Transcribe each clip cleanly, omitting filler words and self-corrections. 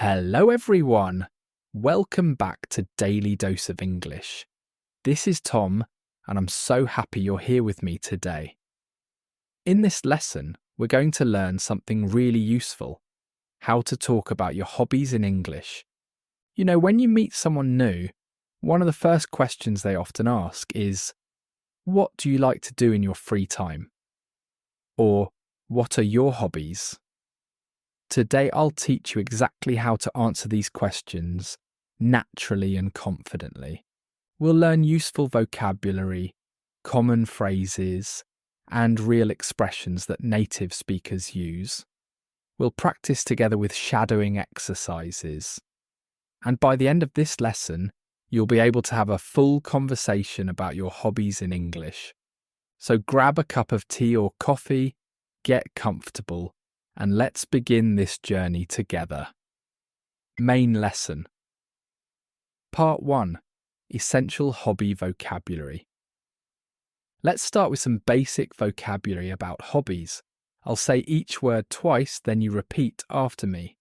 Hello, everyone. Welcome back to Daily Dose of English. This is Tom, and I'm so happy you're here with me today. In this lesson, we're going to learn something really useful: how to talk about your hobbies in English. You know, when you meet someone new, one of the first questions they often ask is, "What do you like to do in your free time?" Or, "What are your hobbies?" Today, I'll teach you exactly how to answer these questions naturally and confidently. We'll learn useful vocabulary, common phrases, and real expressions that native speakers use. We'll practice together with shadowing exercises. And by the end of this lesson, you'll be able to have a full conversation about your hobbies in English. So grab a cup of tea or coffee, get comfortable, and let's begin this journey together. Main lesson. Part 1. Essential hobby vocabulary. Let's start with some basic vocabulary about hobbies. I'll say each word twice, then you repeat after me.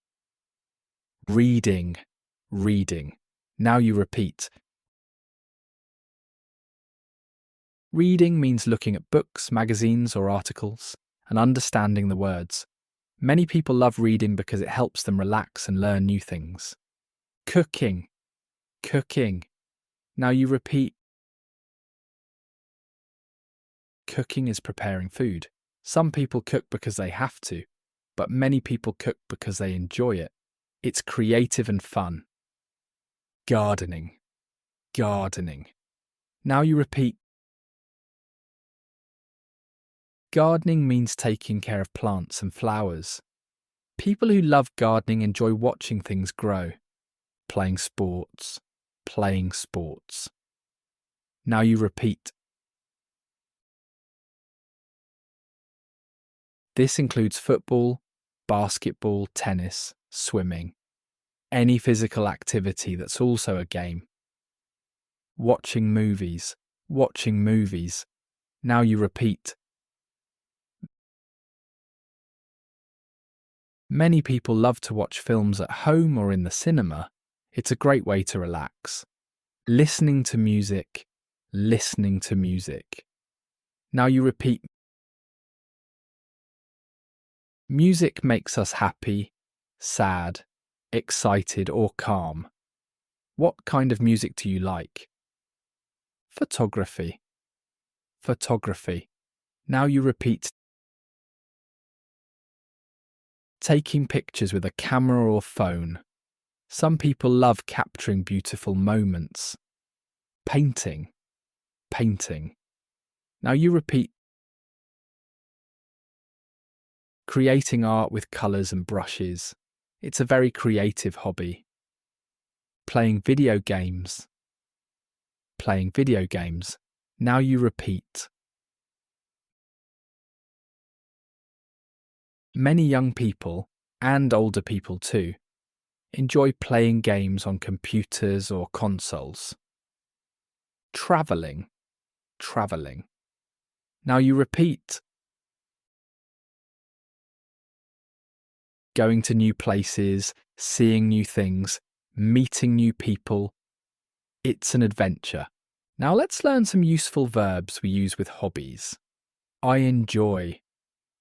Reading, reading. Now you repeat. Reading means looking at books, magazines, or articles and understanding the words. Many people love reading because it helps them relax and learn new things. Cooking, cooking. Now you repeat. Cooking is preparing food. Some people cook because they have to, but many people cook because they enjoy it. It's creative and fun. Gardening, gardening. Now you repeat. Gardening means taking care of plants and flowers. People who love gardening enjoy watching things grow. Playing sports, playing sports. Now you repeat. This includes football, basketball, tennis, swimming. Any physical activity that's also a game. Watching movies, watching movies. Now you repeat. Many people love to watch films at home or in the cinema. It's a great way to relax. Listening to music, listening to music. Now you repeat. Music makes us happy, sad, excited, or calm. What kind of music do you like? Photography, photography. Now you repeat. Taking pictures with a camera or phone. Some people love capturing beautiful moments. Painting, painting. Now you repeat. Creating art with colours and brushes. It's a very creative hobby. Playing video games, playing video games. Now you repeat. Many young people, and older people too, enjoy playing games on computers or consoles. Travelling, travelling. Now you repeat. Going to new places, seeing new things, meeting new people. It's an adventure. Now let's learn some useful verbs we use with hobbies. I enjoy,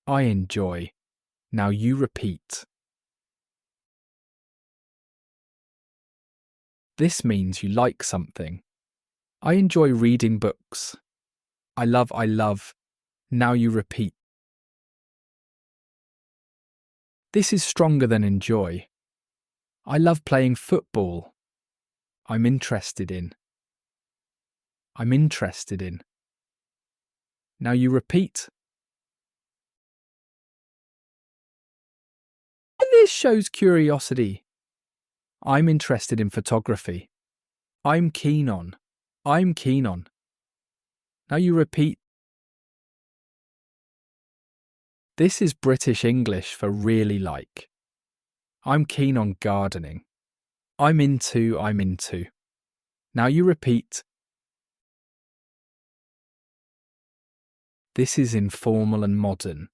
I enjoy. Now you repeat. This means you like something. I enjoy reading books. I love. Now you repeat. This is stronger than enjoy. I love playing football. I'm interested in. I'm interested in. Now you repeat. This shows curiosity. I'm interested in photography. I'm keen on. I'm keen on. Now you repeat. This is British English for really like. I'm keen on gardening. I'm into. Now you repeat. This is informal and modern.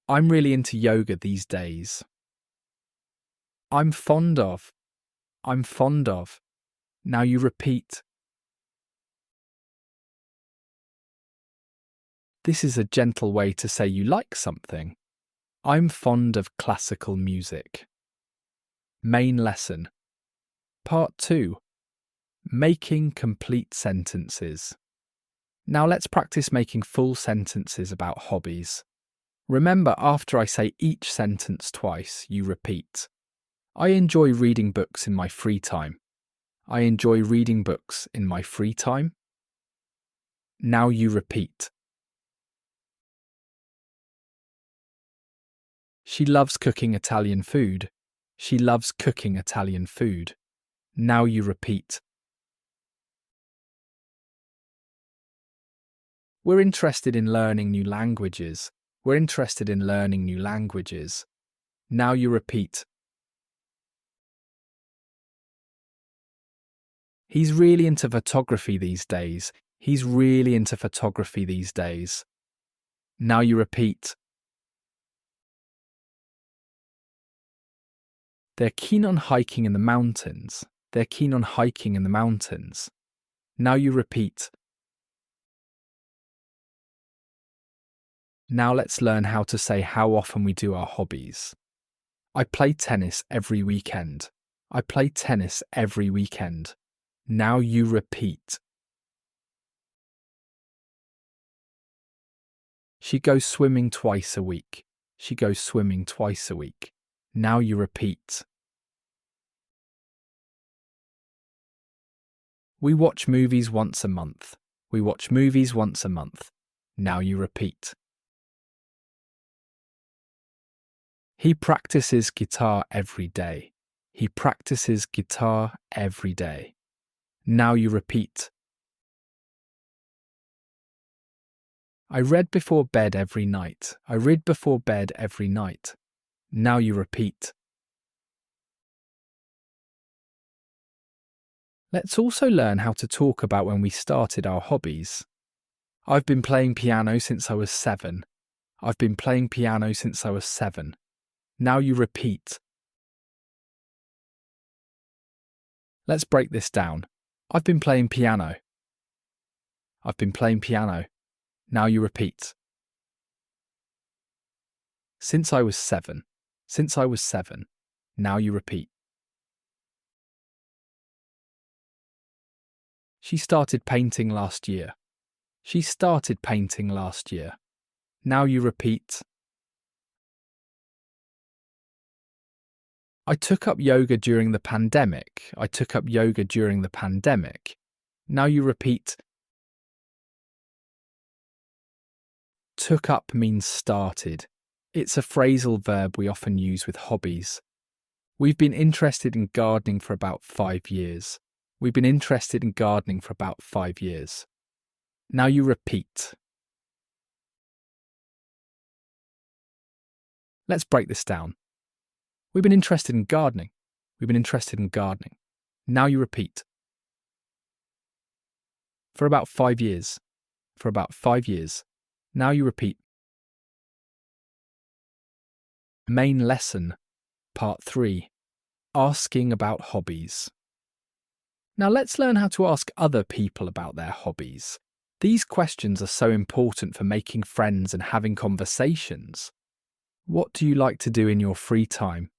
I'm really into yoga these days. I'm fond of. I'm fond of. Now you repeat. This is a gentle way to say you like something. I'm fond of classical music. Main lesson. Part 2. Making complete sentences. Now let's practice making full sentences about hobbies. Remember, after I say each sentence twice, you repeat. I enjoy reading books in my free time. I enjoy reading books in my free time. Now you repeat. She loves cooking Italian food. She loves cooking Italian food. Now you repeat. We're interested in learning new languages. We're interested in learning new languages. Now you repeat. He's really into photography these days. He's really into photography these days. Now you repeat. They're keen on hiking in the mountains. They're keen on hiking in the mountains. Now you repeat. Now let's learn how to say how often we do our hobbies. I play tennis every weekend. I play tennis every weekend. Now you repeat. She goes swimming twice a week. She goes swimming twice a week. Now you repeat. We watch movies once a month. We watch movies once a month. Now you repeat. He practices guitar every day. He practices guitar every day. Now you repeat. I read before bed every night. I read before bed every night. Now you repeat. Let's also learn how to talk about when we started our hobbies. I've been playing piano since I was 7. I've been playing piano since I was 7. Now you repeat. Let's break this down. I've been playing piano. I've been playing piano. Now you repeat. Since I was 7. Since I was 7. Now you repeat. She started painting last year. She started painting last year. Now you repeat. I took up yoga during the pandemic. I took up yoga during the pandemic. Now you repeat. Took up means started. It's a phrasal verb we often use with hobbies. We've been interested in gardening for about 5 years. We've been interested in gardening for about 5 years. Now you repeat. Let's break this down. We've been interested in gardening. We've been interested in gardening. Now you repeat. For about 5 years. For about 5 years. Now you repeat. Main lesson, part 3. Asking about hobbies. Now let's learn how to ask other people about their hobbies. These questions are so important for making friends and having conversations. What do you like to do in your free time?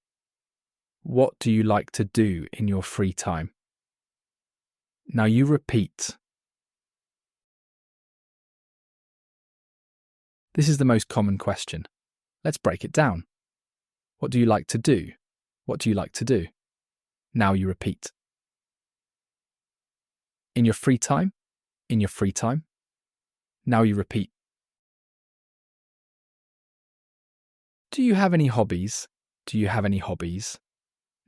What do you like to do in your free time? Now you repeat. This is the most common question. Let's break it down. What do you like to do? What do you like to do? Now you repeat. In your free time? In your free time? Now you repeat. Do you have any hobbies? Do you have any hobbies?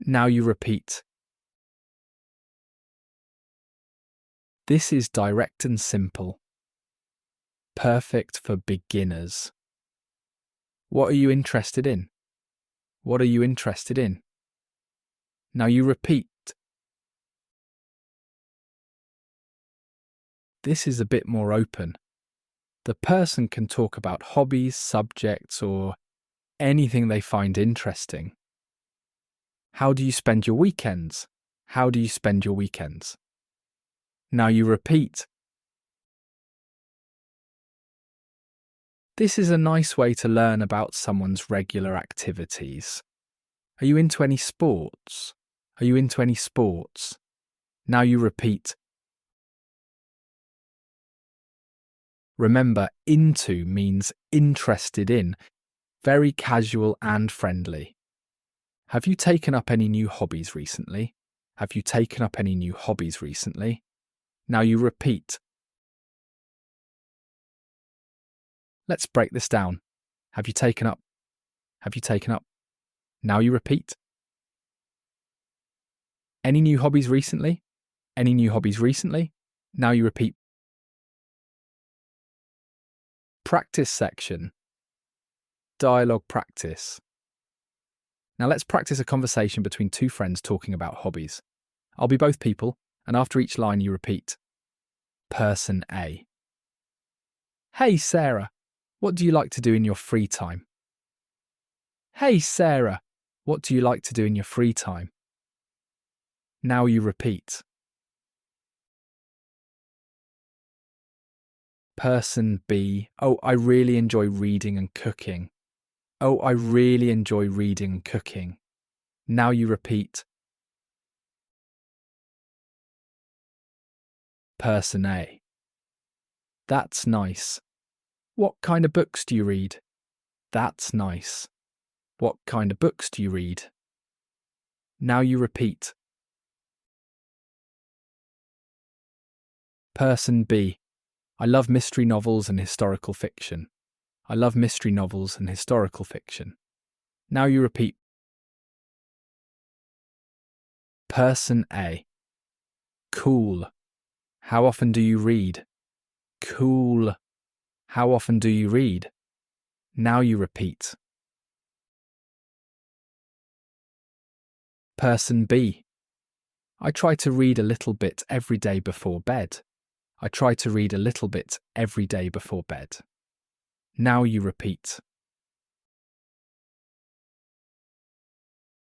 Now you repeat. This is direct and simple. Perfect for beginners. What are you interested in? What are you interested in? Now you repeat. This is a bit more open. The person can talk about hobbies, subjects, or anything they find interesting. How do you spend your weekends? How do you spend your weekends? Now you repeat. This is a nice way to learn about someone's regular activities. Are you into any sports? Are you into any sports? Now you repeat. Remember, into means interested in, very casual and friendly. Have you taken up any new hobbies recently? Have you taken up any new hobbies recently? Now you repeat. Let's break this down. Have you taken up? Have you taken up? Now you repeat. Any new hobbies recently? Any new hobbies recently? Now you repeat. Practice section. Dialogue practice. Now let's practice a conversation between two friends talking about hobbies. I'll be both people, and after each line you repeat. Person A. Hey Sarah, what do you like to do in your free time? Hey Sarah, what do you like to do in your free time? Now you repeat. Person B. Oh, I really enjoy reading and cooking. Oh, I really enjoy reading and cooking. Now you repeat. Person A. That's nice. What kind of books do you read? That's nice. What kind of books do you read? Now you repeat. Person B. I love mystery novels and historical fiction. I love mystery novels and historical fiction. Now you repeat. Person A. Cool. How often do you read? Cool. How often do you read? Now you repeat. Person B. I try to read a little bit every day before bed. I try to read a little bit every day before bed. Now you repeat.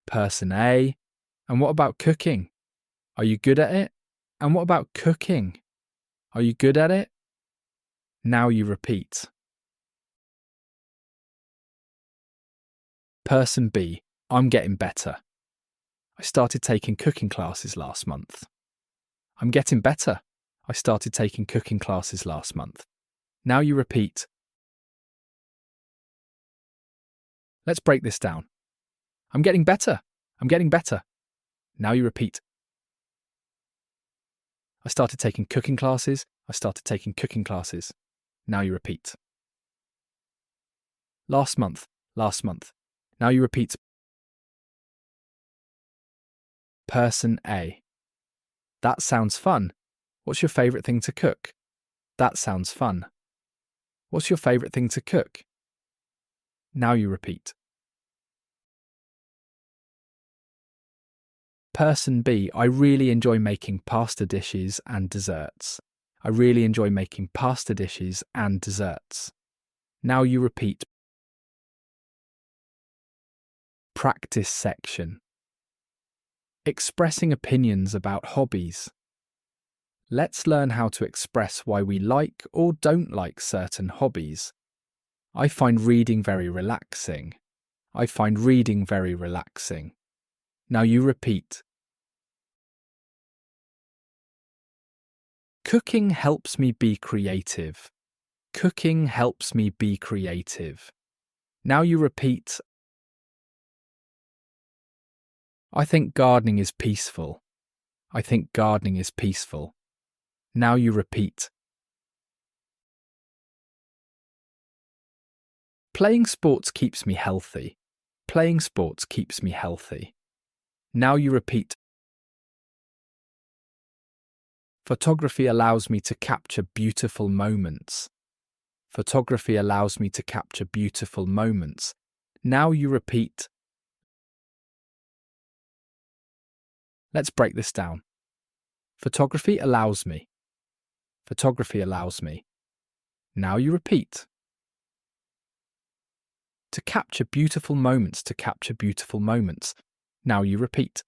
Person A. And what about cooking? Are you good at it? And what about cooking? Are you good at it? Now you repeat. Person B. I'm getting better. I started taking cooking classes last month. I'm getting better. I started taking cooking classes last month. Now you repeat. Let's break this down. I'm getting better. I'm getting better. Now you repeat. I started taking cooking classes. I started taking cooking classes. Now you repeat. Last month. Last month. Now you repeat. Person A. That sounds fun. What's your favourite thing to cook? That sounds fun. What's your favourite thing to cook? Now you repeat. Person B. I really enjoy making pasta dishes and desserts. I really enjoy making pasta dishes and desserts. Now you repeat. Practice section. Expressing opinions about hobbies. Let's learn how to express why we like or don't like certain hobbies. I find reading very relaxing. I find reading very relaxing. Now you repeat. Cooking helps me be creative. Cooking helps me be creative. Now you repeat. I think gardening is peaceful. I think gardening is peaceful. Now you repeat. Playing sports keeps me healthy. Playing sports keeps me healthy. Now you repeat. Photography allows me to capture beautiful moments. Photography allows me to capture beautiful moments. Now you repeat. Let's break this down. Photography allows me. Photography allows me. Now you repeat. To capture beautiful moments, to capture beautiful moments. Now you repeat.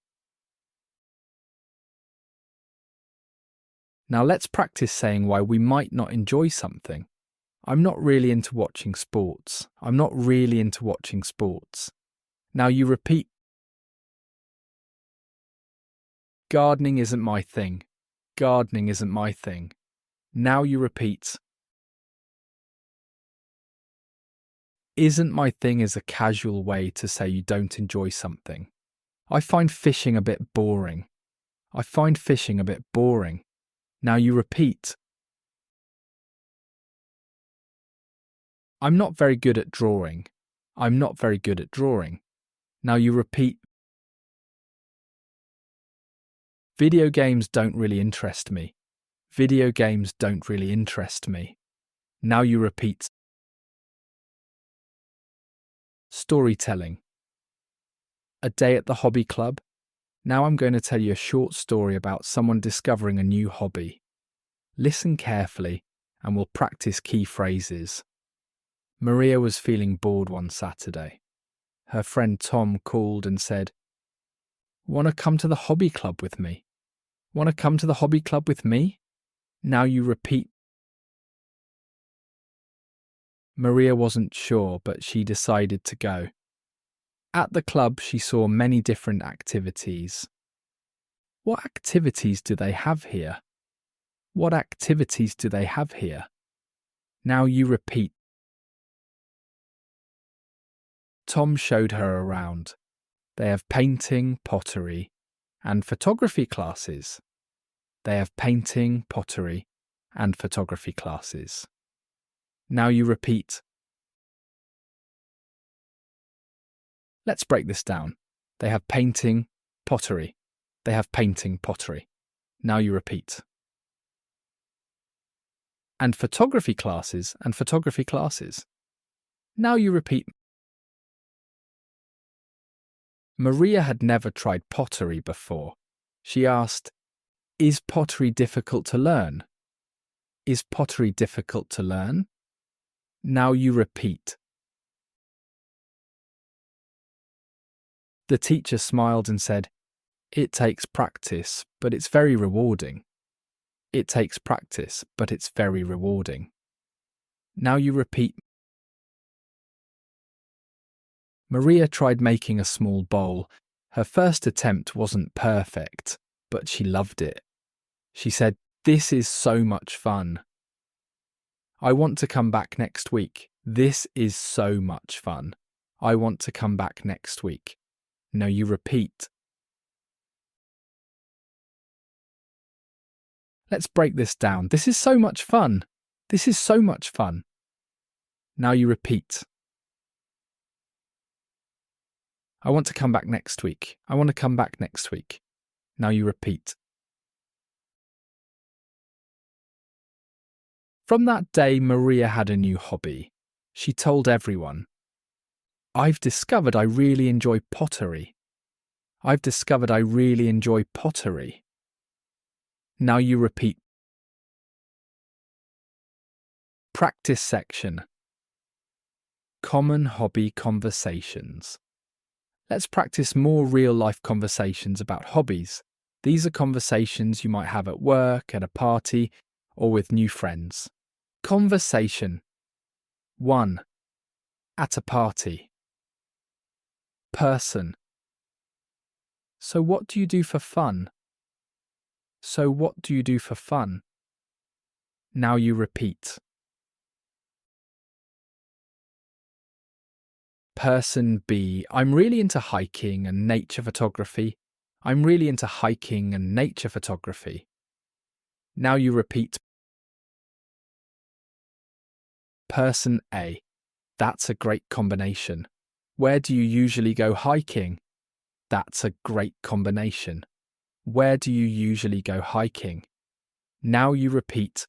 Now let's practice saying why we might not enjoy something. I'm not really into watching sports. I'm not really into watching sports. Now you repeat. Gardening isn't my thing. Gardening isn't my thing. Now you repeat. Isn't my thing is a casual way to say you don't enjoy something. I find fishing a bit boring. I find fishing a bit boring. Now you repeat. I'm not very good at drawing. I'm not very good at drawing. Now you repeat. Video games don't really interest me. Video games don't really interest me. Now you repeat. Storytelling. A day at the hobby club. Now I'm going to tell you a short story about someone discovering a new hobby. Listen carefully and we'll practice key phrases. Maria was feeling bored one Saturday. Her friend Tom called and said, "Want to come to the hobby club with me? Want to come to the hobby club with me?" Now you repeat. Maria wasn't sure, but she decided to go. At the club, she saw many different activities. What activities do they have here? What activities do they have here? Now you repeat. Tom showed her around. They have painting, pottery, and photography classes. They have painting, pottery, and photography classes. Now you repeat. Let's break this down. They have painting, pottery. They have painting, pottery. Now you repeat. And photography classes and photography classes. Now you repeat. Maria had never tried pottery before. She asked, "Is pottery difficult to learn? Is pottery difficult to learn?" Now you repeat. The teacher smiled and said, "It takes practice, but it's very rewarding. It takes practice, but it's very rewarding." Now you repeat. Maria tried making a small bowl. Her first attempt wasn't perfect, but she loved it. She said, "This is so much fun. I want to come back next week. This is so much fun. I want to come back next week." Now you repeat. Let's break this down. This is so much fun. This is so much fun. Now you repeat. I want to come back next week. I want to come back next week. Now you repeat. From that day, Maria had a new hobby. She told everyone, "I've discovered I really enjoy pottery. I've discovered I really enjoy pottery." Now you repeat. Practice section. Common hobby conversations. Let's practice more real-life conversations about hobbies. These are conversations you might have at work, at a party, or with new friends. Conversation. 1. At a party. Person. So what do you do for fun? So what do you do for fun? Now you repeat. Person B. I'm really into hiking and nature photography. I'm really into hiking and nature photography. Now you repeat. Person A. That's a great combination. Where do you usually go hiking? That's a great combination. Where do you usually go hiking? Now you repeat.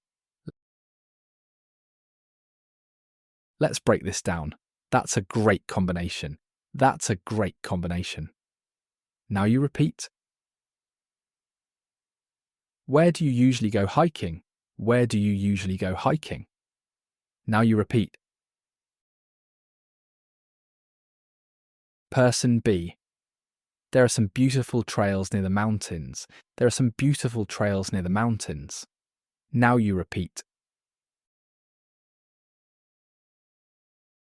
Let's break this down. That's a great combination. That's a great combination. Now you repeat. Where do you usually go hiking? Where do you usually go hiking? Now you repeat. Person B. There are some beautiful trails near the mountains. There are some beautiful trails near the mountains. Now you repeat.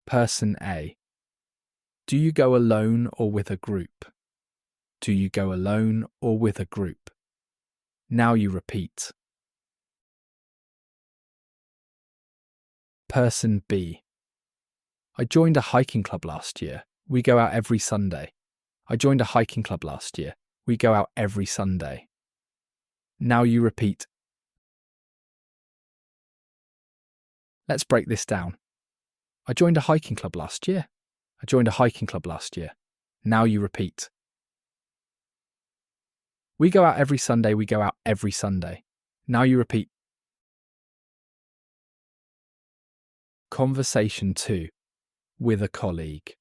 Person A. Do you go alone or with a group? Do you go alone or with a group? Now you repeat. Person B. I joined a hiking club last year. We go out every Sunday. I joined a hiking club last year. We go out every Sunday. Now you repeat. Let's break this down. I joined a hiking club last year. I joined a hiking club last year. Now you repeat. We go out every Sunday. We go out every Sunday. Now you repeat. Conversation 2. With a colleague.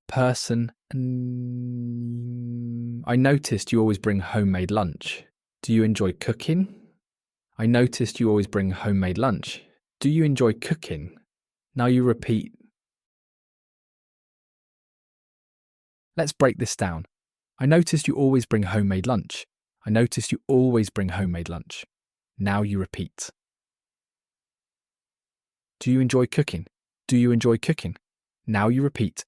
Person. I noticed you always bring homemade lunch. Do you enjoy cooking? I noticed you always bring homemade lunch. Do you enjoy cooking? Now you repeat. Let's break this down. I noticed you always bring homemade lunch. I noticed you always bring homemade lunch. Now you repeat. Do you enjoy cooking? Do you enjoy cooking? Now you repeat.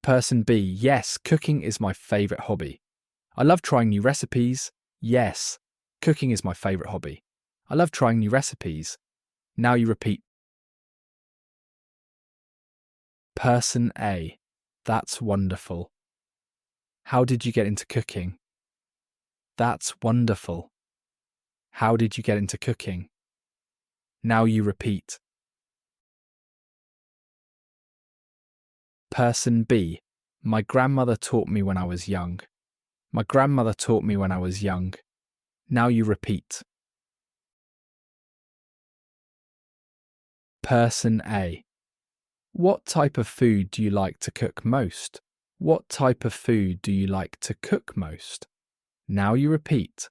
Person B. Yes, cooking is my favourite hobby. I love trying new recipes. Yes, cooking is my favourite hobby. I love trying new recipes. Now you repeat. Person A. That's wonderful. How did you get into cooking? That's wonderful. How did you get into cooking? Now you repeat. Person B. My grandmother taught me when I was young. My grandmother taught me when I was young. Now you repeat. Person A. What type of food do you like to cook most? What type of food do you like to cook most? Now you repeat.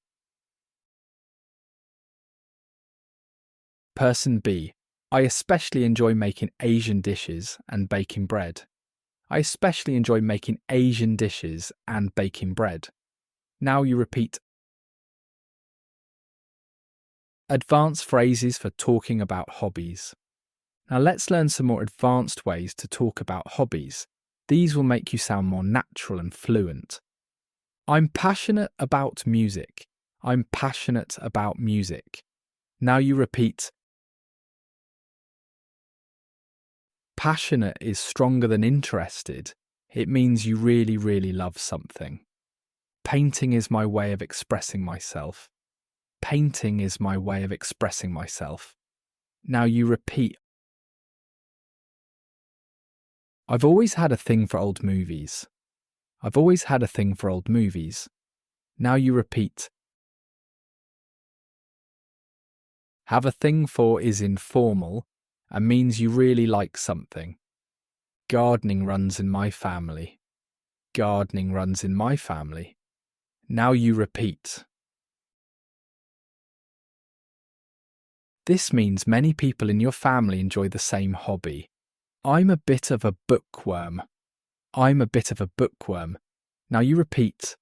Person B. I especially enjoy making Asian dishes and baking bread. I especially enjoy making Asian dishes and baking bread. Now you repeat. Advanced phrases for talking about hobbies. Now let's learn some more advanced ways to talk about hobbies. These will make you sound more natural and fluent. I'm passionate about music. I'm passionate about music. Now you repeat. Passionate is stronger than interested. It means you really, really love something. Painting is my way of expressing myself. Painting is my way of expressing myself. Now you repeat. I've always had a thing for old movies. I've always had a thing for old movies. Now you repeat. Have a thing for is informal and means you really like something. Gardening runs in my family. Gardening runs in my family. Now you repeat. This means many people in your family enjoy the same hobby. I'm a bit of a bookworm. I'm a bit of a bookworm. Now you repeat.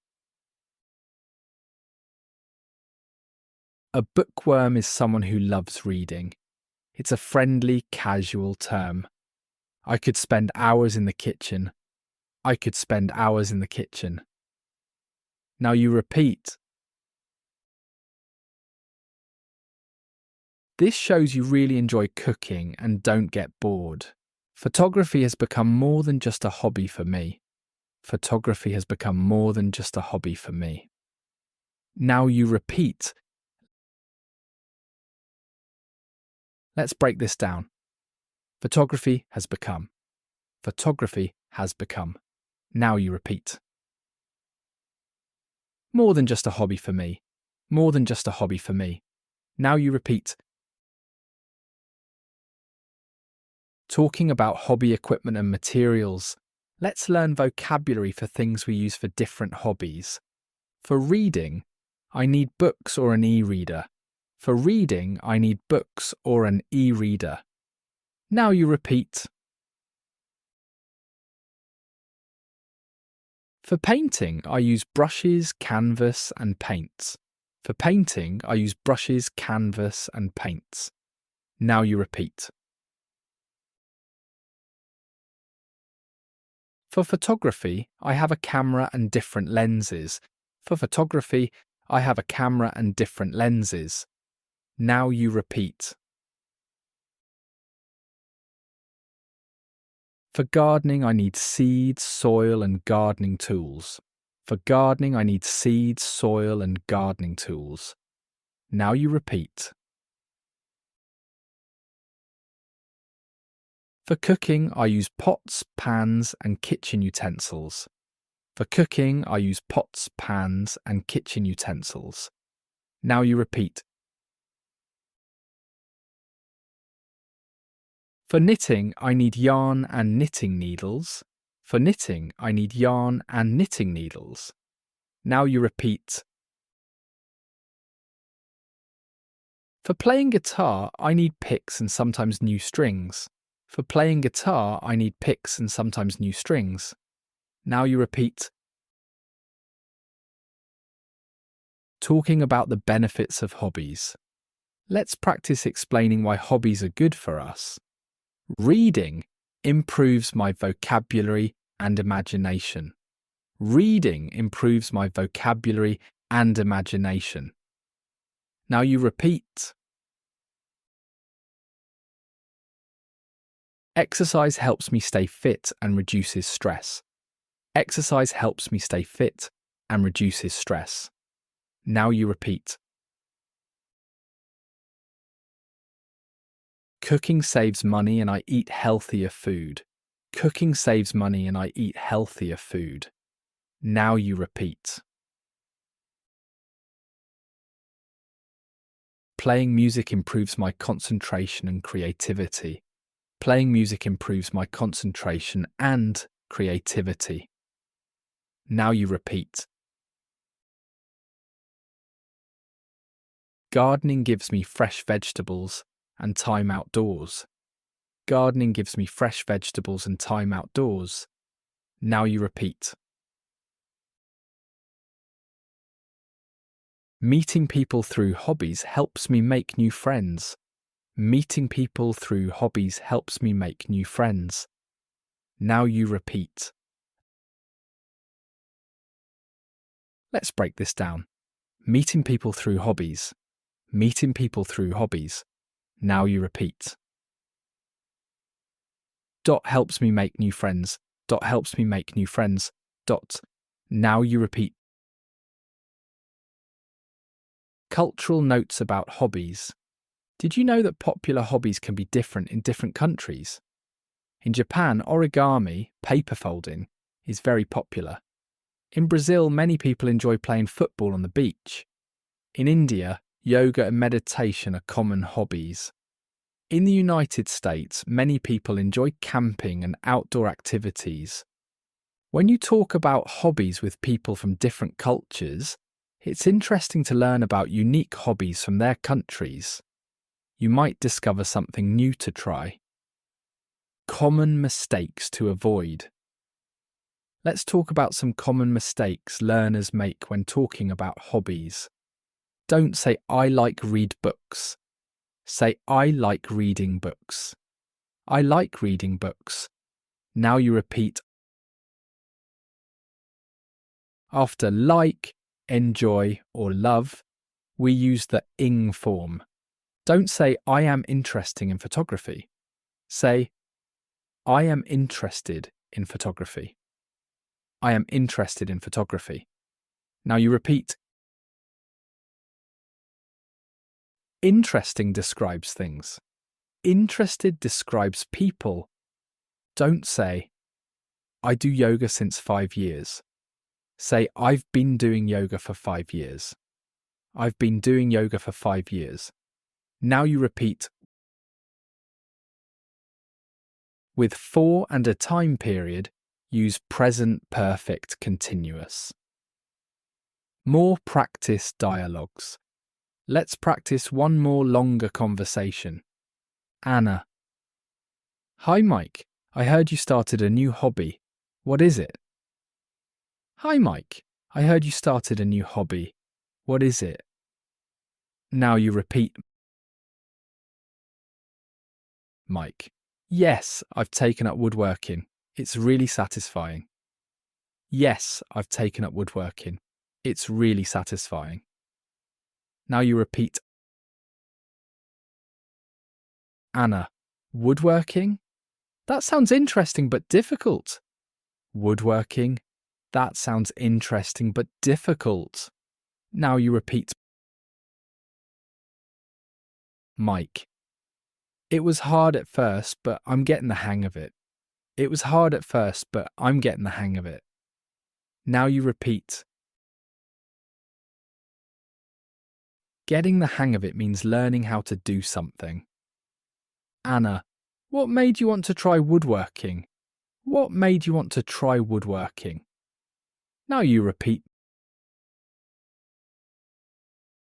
A bookworm is someone who loves reading. It's a friendly, casual term. I could spend hours in the kitchen. I could spend hours in the kitchen. Now you repeat. This shows you really enjoy cooking and don't get bored. Photography has become more than just a hobby for me. Photography has become more than just a hobby for me. Now you repeat. Let's break this down. Photography has become. Photography has become. Now you repeat. More than just a hobby for me. More than just a hobby for me. Now you repeat. Talking about hobby equipment and materials, let's learn vocabulary for things we use for different hobbies. For reading, I need books or an e-reader. For reading, I need books or an e-reader. Now you repeat. For painting, I use brushes, canvas, and paints. For painting, I use brushes, canvas, and paints. Now you repeat. For photography, I have a camera and different lenses. For photography, I have a camera and different lenses. Now you repeat. For gardening, I need seeds, soil, and gardening tools. For gardening, I need seeds, soil, and gardening tools. Now you repeat. For cooking, I use pots, pans, and kitchen utensils. For cooking, I use pots, pans, and kitchen utensils. Now you repeat. For knitting, I need yarn and knitting needles. For knitting, I need yarn and knitting needles. Now you repeat. For playing guitar, I need picks and sometimes new strings. For playing guitar, I need picks and sometimes new strings. Now you repeat. Talking about the benefits of hobbies. Let's practice explaining why hobbies are good for us. Reading improves my vocabulary and imagination. Reading improves my vocabulary and imagination. Now you repeat. Exercise helps me stay fit and reduces stress. Exercise helps me stay fit and reduces stress. Now you repeat. Cooking saves money and I eat healthier food. Cooking saves money and I eat healthier food. Now you repeat. Playing music improves my concentration and creativity. Playing music improves my concentration and creativity. Now you repeat. Gardening gives me fresh vegetables and time outdoors. Gardening gives me fresh vegetables and time outdoors. Now you repeat. Meeting people through hobbies helps me make new friends. Meeting people through hobbies helps me make new friends. Now you repeat. Let's break this down. Meeting people through hobbies. Meeting people through hobbies. Now you repeat. Dot helps me make new friends. Dot helps me make new friends. Dot. Now you repeat. Cultural notes about hobbies. Did you know that popular hobbies can be different in different countries? In Japan, origami, paper folding, is very popular. In Brazil, many people enjoy playing football on the beach. In India, yoga and meditation are common hobbies. In the United States, many people enjoy camping and outdoor activities. When you talk about hobbies with people from different cultures, it's interesting to learn about unique hobbies from their countries. You might discover something new to try. Common mistakes to avoid. Let's talk about some common mistakes learners make when talking about hobbies. Don't say, I like read books. Say, I like reading books. I like reading books. Now you repeat. After like, enjoy, or love, we use the ing form. Don't say, I am interested in photography. Say, I am interested in photography. I am interested in photography. Now you repeat. Interesting describes things. Interested describes people. Don't say, I do yoga since 5 years. Say, I've been doing yoga for 5 years. I've been doing yoga for 5 years. Now you repeat. With for and a time period, use present perfect continuous. More practice dialogues. Let's practice one more longer conversation. Anna. Hi Mike, I heard you started a new hobby. What is it? Hi, Mike. I heard you started a new hobby. What is it? Now you repeat, Mike. Yes, I've taken up woodworking. It's really satisfying. Yes, I've taken up woodworking. It's really satisfying. Now you repeat, Anna. Woodworking? That sounds interesting but difficult. Woodworking? That sounds interesting but difficult. Now you repeat, Mike. It was hard at first, but I'm getting the hang of it. It was hard at first, but I'm getting the hang of it. Now you repeat. Getting the hang of it means learning how to do something. Anna, what made you want to try woodworking? What made you want to try woodworking? Now you repeat.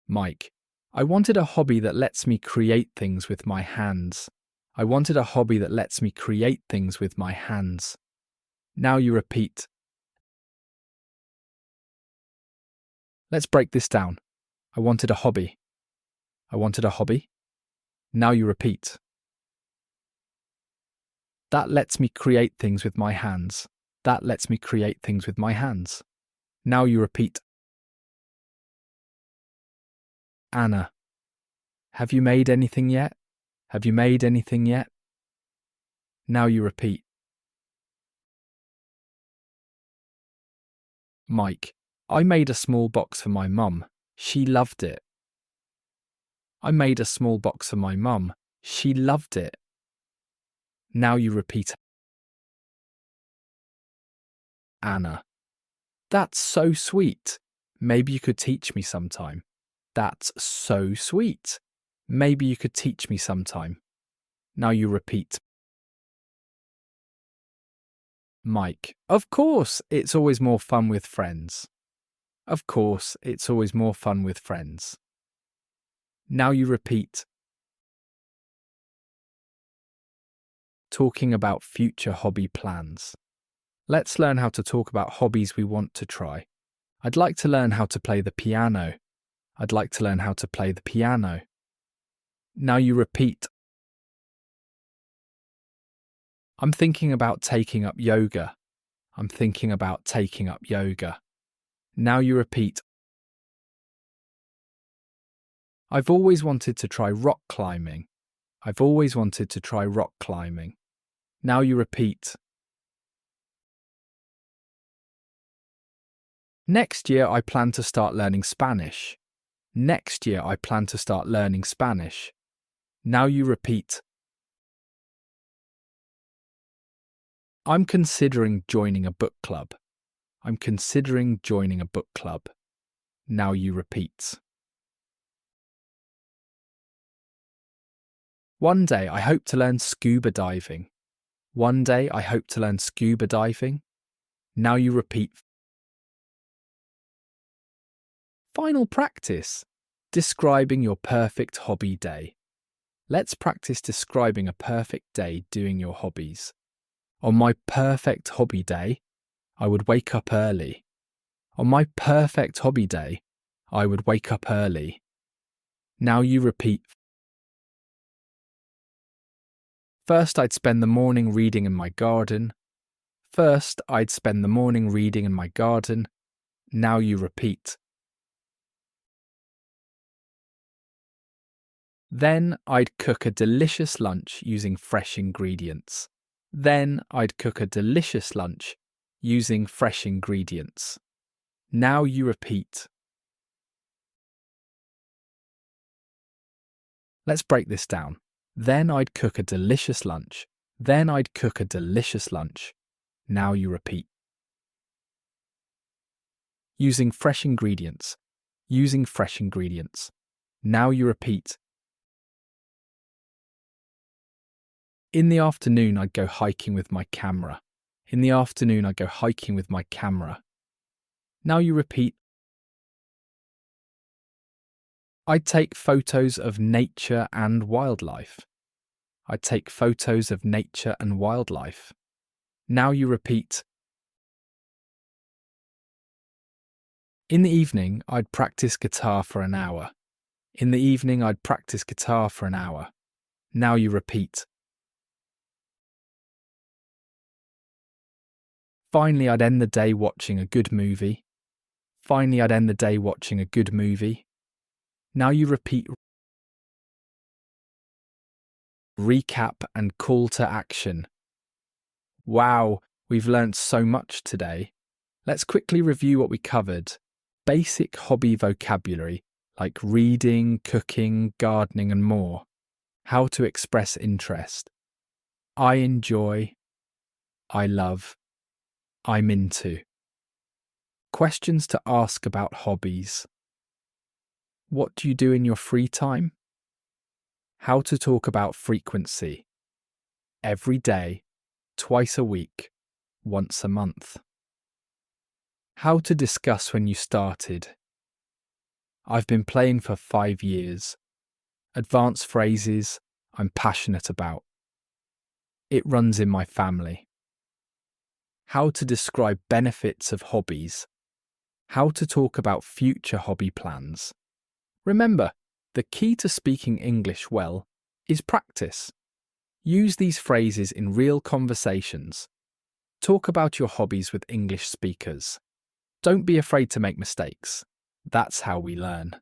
Mike, I wanted a hobby that lets me create things with my hands. I wanted a hobby that lets me create things with my hands. Now you repeat. Let's break this down. I wanted a hobby. I wanted a hobby. Now you repeat. That lets me create things with my hands. That lets me create things with my hands. Now you repeat. Anna, have you made anything yet? Have you made anything yet? Now you repeat. Mike, I made a small box for my mum. She loved it. I made a small box for my mum. She loved it. Now you repeat. Anna, that's so sweet. Maybe you could teach me sometime. That's so sweet. Maybe you could teach me sometime. Now you repeat. Mike, of course, it's always more fun with friends. Of course, it's always more fun with friends. Now you repeat. Talking about future hobby plans. Let's learn how to talk about hobbies we want to try. I'd like to learn how to play the piano. I'd like to learn how to play the piano. Now you repeat. I'm thinking about taking up yoga. I'm thinking about taking up yoga. Now you repeat. I've always wanted to try rock climbing. I've always wanted to try rock climbing. Now you repeat. Next year I plan to start learning Spanish. Next year I plan to start learning Spanish. Now you repeat. I'm considering joining a book club. I'm considering joining a book club. Now you repeat. One day I hope to learn scuba diving. One day I hope to learn scuba diving. Now you repeat. Final practice. Describing your perfect hobby day. Let's practice describing a perfect day doing your hobbies. On my perfect hobby day, I would wake up early. On my perfect hobby day, I would wake up early. Now you repeat. First, I'd spend the morning reading in my garden. First, I'd spend the morning reading in my garden. Now you repeat. Then I'd cook a delicious lunch using fresh ingredients. Then I'd cook a delicious lunch using fresh ingredients. Now you repeat. Let's break this down. Then I'd cook a delicious lunch. Then I'd cook a delicious lunch. Now you repeat. Using fresh ingredients. Using fresh ingredients. Now you repeat. In the afternoon, I'd go hiking with my camera. In the afternoon, I'd go hiking with my camera. Now you repeat. I'd take photos of nature and wildlife. I'd take photos of nature and wildlife. Now you repeat. In the evening, I'd practice guitar for an hour. In the evening, I'd practice guitar for an hour. Now you repeat. Finally, I'd end the day watching a good movie. Finally, I'd end the day watching a good movie. Now you repeat. Recap and call to action. Wow, we've learnt so much today. Let's quickly review what we covered. Basic hobby vocabulary like reading, cooking, gardening and more. How to express interest. I enjoy. I love. I'm into. Questions to ask about hobbies. What do you do in your free time? How to talk about frequency. Every day, twice a week, once a month. How to discuss when you started. I've been playing for 5 years. Advanced phrases I'm passionate about. It runs in my family. How to describe benefits of hobbies. How to talk about future hobby plans. Remember, the key to speaking English well is practice. Use these phrases in real conversations. Talk about your hobbies with English speakers. Don't be afraid to make mistakes. That's how we learn.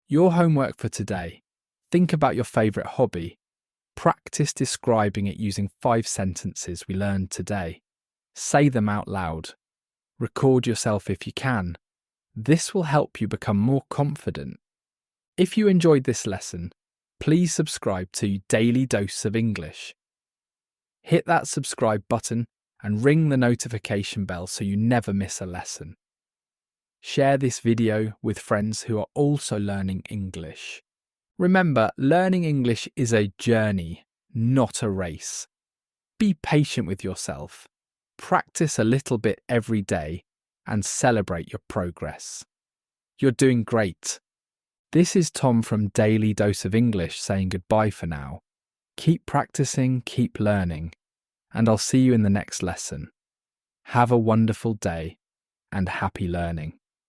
Your homework for today. Think about your favourite hobby. Practice describing it using 5 sentences we learned today. Say them out loud. Record yourself if you can. This will help you become more confident. If you enjoyed this lesson, please subscribe to Daily Dose of English. Hit that subscribe button and ring the notification bell so you never miss a lesson. Share this video with friends who are also learning English. Remember, learning English is a journey, not a race. Be patient with yourself. Practice a little bit every day and celebrate your progress. You're doing great. This is Tom from Daily Dose of English saying goodbye for now. Keep practicing, keep learning, and I'll see you in the next lesson. Have a wonderful day and happy learning.